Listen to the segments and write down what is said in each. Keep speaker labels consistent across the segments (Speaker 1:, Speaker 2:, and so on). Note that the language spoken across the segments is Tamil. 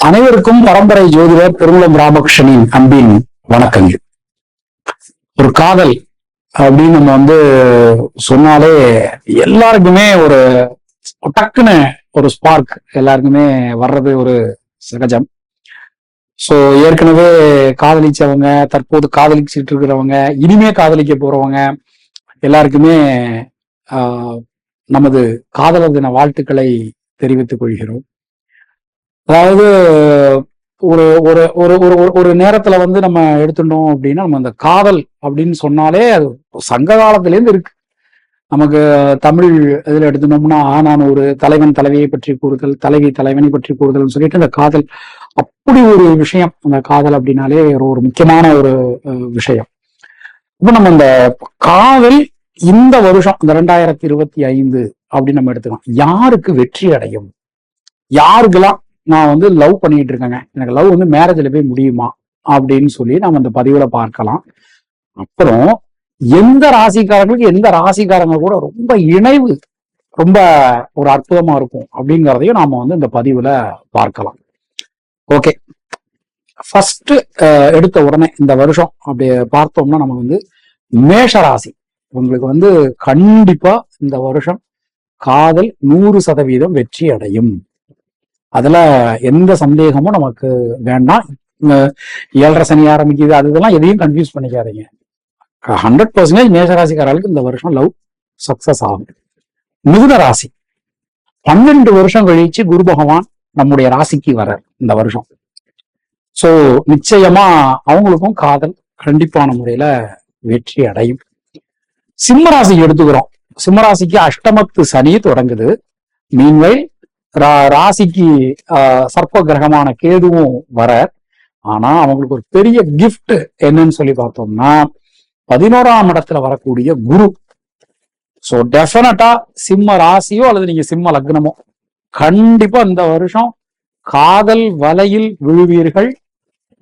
Speaker 1: அனைவருக்கும் பரம்பரை ஜோதிடர் திருமலம் ராமகிருஷ்ணனின் அன்பின் வணக்கங்கள். ஒரு காதல் அப்படின்னு நம்ம சொன்னாலே எல்லாருக்குமே ஒரு டக்குன்னு ஒரு ஸ்பார்க் எல்லாருக்குமே வர்றது ஒரு சகஜம். சோ ஏற்கனவே காதலிச்சவங்க, தற்போது காதலிச்சுட்டு இருக்கிறவங்க, இனிமே காதலிக்க போறவங்க எல்லாருக்குமே நமது காதலர் தின வாழ்த்துக்களை தெரிவித்துக் கொள்கிறோம். அதாவது ஒரு ஒரு ஒரு ஒரு ஒரு நேரத்துல நம்ம எடுத்துட்டோம் அப்படின்னா, நம்ம அந்த காதல் அப்படின்னு சொன்னாலே அது சங்க காலத்திலேருந்து இருக்கு. நமக்கு தமிழ் இதுல எடுத்துட்டோம்னா, நான் ஒரு தலைவன் தலைவியை பற்றி கூறுதல், தலைவி தலைவனை பற்றி கூறுதல்னு சொல்லிட்டு அந்த காதல் அப்படி ஒரு விஷயம். அந்த காதல் அப்படின்னாலே ஒரு முக்கியமான ஒரு விஷயம். இப்ப நம்ம இந்த காதல் இந்த வருஷம் இந்த 2025 அப்படின்னு நம்ம எடுத்துக்கலாம். யாருக்கு வெற்றி அடையும், யாருக்கெல்லாம் நான் லவ் பண்ணிட்டு இருக்கேங்க, எனக்கு லவ் மேரேஜ்ல போய் முடியுமா அப்படின்னு சொல்லி நம்ம அந்த பதிவுல பார்க்கலாம். அப்புறம் எந்த ராசிக்காரங்களுக்கு எந்த ராசிக்காரங்க கூட ரொம்ப இணைவு ரொம்ப ஒரு அற்புதமா இருக்கும் அப்படிங்கிறதையும் நாம இந்த பதிவுல பார்க்கலாம். ஓகே, ஃபர்ஸ்ட் எடுத்த உடனே இந்த வருஷம் அப்படி பார்த்தோம்னா நம்ம மேஷ ராசி. உங்களுக்கு கண்டிப்பா இந்த வருஷம் காதல் 100% வெற்றி அடையும். அதுல எந்த சந்தேகமும் நமக்கு வேண்டாம். 7.5 சனி ஆரம்பிக்குது, அது இதெல்லாம் எதையும் கன்ஃபியூஸ் பண்ணிக்காதீங்க. 100% மேஷராசிக்காரர்களுக்கு இந்த வருஷம் லவ் சக்சஸ் ஆகும். மிதுன ராசி 12 வருஷம் கழிச்சு குரு பகவான் நம்முடைய ராசிக்கு வர இந்த வருஷம். சோ நிச்சயமா அவங்களுக்கும் காதல் கண்டிப்பான முறையில வெற்றி அடையும். சிம்மராசி எடுத்துக்கிறோம். சிம்மராசிக்கு அஷ்டமத்து சனி தொடங்குது. மீன்வைல் ராசிக்கு சர்ப்ப கிரகமான கேதுவும் வர. ஆனா அவங்களுக்கு ஒரு பெரிய கிஃப்ட் என்னன்னு சொல்லி பார்த்தோம்னா, 11ஆம் இடத்துல வரக்கூடிய குரு. சோ டெஃபினட்டா சிம்ம ராசியோ அல்லது நீங்க சிம்ம லக்னமோ கண்டிப்பா இந்த வருஷம் காதல் வலையில் விழுவீர்கள்.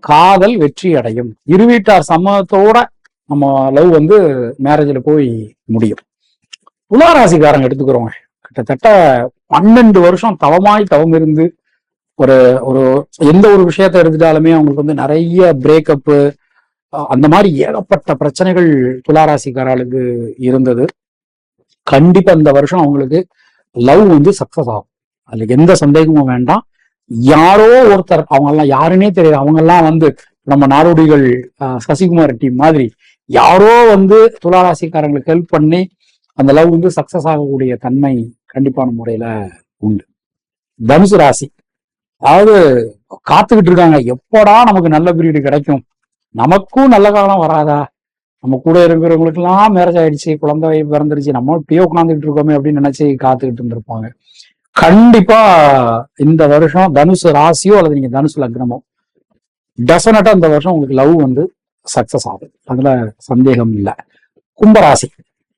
Speaker 1: காதல் வெற்றி அடையும். இருவீட்டார் சம்மதத்தோட நம்ம லவ் மேரேஜ்ல போய் முடியும். துலா ராசிக்காரங்க எடுத்துக்கிறோங்க. கிட்டத்தட்ட 12 வருஷம் தவம் இருந்து ஒரு ஒரு எந்த ஒரு விஷயத்த எடுத்துட்டாலுமே அவங்களுக்கு நிறைய பிரேக்கப்பு அந்த மாதிரி ஏகப்பட்ட பிரச்சனைகள் துளாராசிக்காரர்களுக்கு இருந்தது. கண்டிப்பா இந்த வருஷம் அவங்களுக்கு லவ் சக்சஸ் ஆகும். அதுல எந்த சந்தேகமும் வேண்டாம். யாரோ ஒருத்தர், அவங்க எல்லாம் யாருன்னே தெரியாது, அவங்க எல்லாம் நம்ம நாடோடிகள் சசிகுமார் டீம் மாதிரி யாரோ துளாராசிக்காரங்களுக்கு ஹெல்ப் பண்ணி அந்த லவ் சக்சஸ் ஆகக்கூடிய தன்மை கண்டிப்பான முறையில உண்டு. தனுசு ராசி, அதாவது காத்துக்கிட்டு இருக்காங்க, எப்படா நமக்கு நல்ல பீரியடு கிடைக்கும், நமக்கும் நல்ல காலம் வராதா, நம்ம கூட இருக்கிறவங்களுக்கு எல்லாம் மேரேஜ் ஆயிடுச்சு, குழந்தை பிறந்துருச்சு, நம்ம இப்படியே உட்காந்துக்கிட்டு இருக்கோமே அப்படின்னு நினைச்சு காத்துக்கிட்டு இருந்திருப்பாங்க. கண்டிப்பா இந்த வருஷம் தனுசு ராசியோ அல்லது நீங்க தனுசு லக்னமோ டெஃபினட்டா இந்த வருஷம் உங்களுக்கு லவ் சக்சஸ் ஆகும். அதுல சந்தேகம் இல்லை. கும்பராசி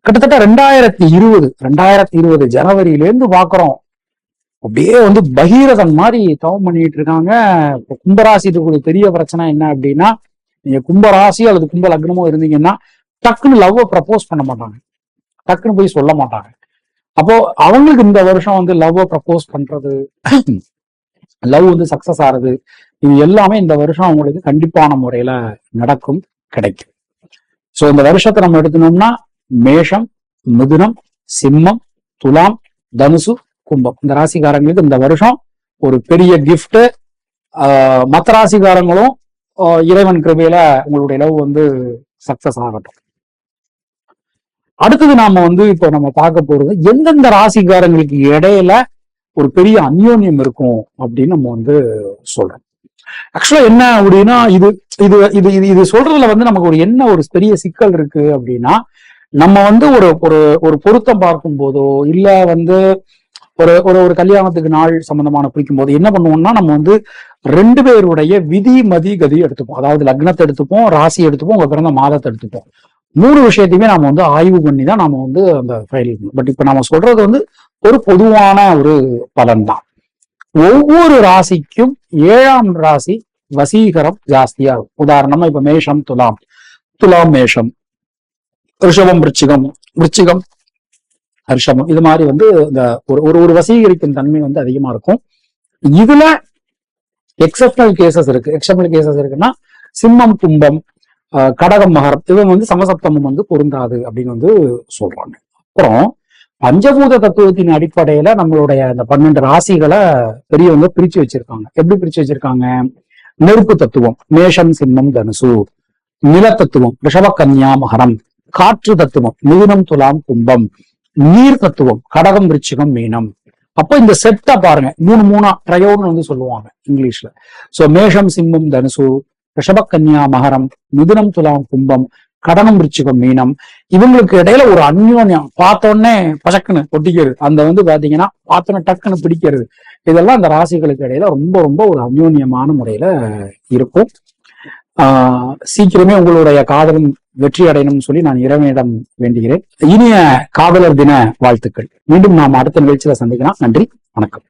Speaker 1: கிட்டத்தட்ட 2020 ஜனவரியிலேருந்து பாக்குறோம், அப்படியே பகீரதன் மாதிரி தவம் பண்ணிட்டு இருக்காங்க. கும்பராசி ஒரு பெரிய பிரச்சனை என்ன அப்படின்னா, நீங்க கும்பராசி அல்லது கும்ப லக்னமோ இருந்தீங்கன்னா டக்குன்னு லவ் ப்ரப்போஸ் பண்ண மாட்டாங்க, டக்குன்னு போய் சொல்ல மாட்டாங்க. அப்போ அவங்களுக்கு இந்த வருஷம் லவ் ப்ரப்போஸ் பண்றது, லவ் சக்சஸ் ஆறது, இது எல்லாமே இந்த வருஷம் அவங்களுக்கு கண்டிப்பான முறையில நடக்கும், கிடைக்கும். சோ இந்த வருஷத்தை நம்ம எடுக்கணும்னா மேஷம், மிதுனம், சிம்மம், துலாம், தனுசு, கும்பம் இந்த ராசிக்காரங்களுக்கு இந்த வருஷம் ஒரு பெரிய கிஃப்ட். மற்ற ராசிக்காரங்களும் இறைவன் கிருபையில உங்களுடைய லவ் சக்சஸ் ஆகட்டும். அடுத்தது நாம இப்போ நம்ம பார்க்க போறது எந்தெந்த ராசிக்காரங்களுக்கு இடையில ஒரு பெரிய அந்யோன்யம் இருக்கும் அப்படின்னு நம்ம சொல்றோம். ஆக்சுவலா என்ன அப்படின்னா, இது இது இது இது சொல்றதுல நமக்கு ஒரு பெரிய சிக்கல் இருக்கு அப்படின்னா, நம்ம ஒரு ஒரு ஒரு பொருத்தம் பார்க்கும் போதோ இல்ல ஒரு ஒரு ஒரு கல்யாணத்துக்கு நாள் சம்பந்தமான குறிக்கும் போது என்ன பண்ணுவோம்னா, நம்ம 2 பேருடைய விதி மதி கதி எடுத்துப்போம். அதாவது லக்னத்தை எடுத்துப்போம், ராசி எடுத்துப்போம், உங்க பிறந்த மாதத்தை எடுத்துப்போம். 3 விஷயத்தையுமே நாம ஆய்வு பண்ணி தான் நாம அந்த ஃபைல். பட் இப்ப நாம சொல்றது ஒரு பொதுவான ஒரு பலன் தான். ஒவ்வொரு ராசிக்கும் 7ஆம் ராசி வசீகரம் ஜாஸ்தியா இருக்கும். உதாரணமா இப்ப மேஷம் துலாம், துலாம் மேஷம், ரிஷபம் விருச்சிகம், விருச்சிகம் ரிஷபம், இது மாதிரி இந்த ஒரு ஒரு வசீகரிக்கும் தன்மை அதிகமா இருக்கும். இதுல எக்ஸப்ஷனல் கேசஸ் இருக்கு. எக்ஸப்ஷனல் கேசஸ் இருக்குன்னா சிம்மம், கும்பம், கடகம், மகரம் இவங்க வந்து சமசப்தமம் வந்து பொருந்தாது அப்படின்னு வந்து சொல்றாங்க. அப்புறம் பஞ்சபூத தத்துவத்தின் அடிப்படையில நம்மளுடைய அந்த 12 ராசிகளை பெரியவங்க பிரிச்சு வச்சிருக்காங்க. எப்படி பிரிச்சு வச்சிருக்காங்க? நெருப்பு தத்துவம் மேஷம், சிம்மம், தனுசு. நில தத்துவம் ரிஷப, கன்னியா, மகரம். காற்று தத்துவம் மிதுனம், துலாம், கும்பம். நீர் தத்துவம் கடகம், விருச்சிகம், மீனம். அப்போ இந்த செட்டா பாருங்க, மூணா ட்ரையோன்னு வந்து சொல்லுவாங்க இங்கிலீஷ்ல. சோ மேஷம், சிம்மம், தனுசு, ரிஷப, கன்னியா, மகரம், மிதுனம், துலாம், கும்பம், கடகம், விருச்சிகம், மீனம். இவங்களுக்கு இடையில ஒரு அந்யோன்யம், பார்த்தோன்னே பசக்குன்னு ஒட்டிக்கிறது, அந்த வந்து பாத்தீங்கன்னா பார்த்தோன்னே டக்குன்னு பிடிக்கிறது, இதெல்லாம் அந்த ராசிகளுக்கு இடையில ரொம்ப ரொம்ப ஒரு அந்யோன்யமான முறையில இருக்கும். சீக்கிரமே உங்களுடைய காதலும் வெற்றி அடையணும்னு சொல்லி நான் இறைவனிடம் வேண்டுகிறேன். இனிய காதலர் தின வாழ்த்துக்கள். மீண்டும் நாம் அடுத்த நிகழ்ச்சியில சந்திக்கலாம். நன்றி, வணக்கம்.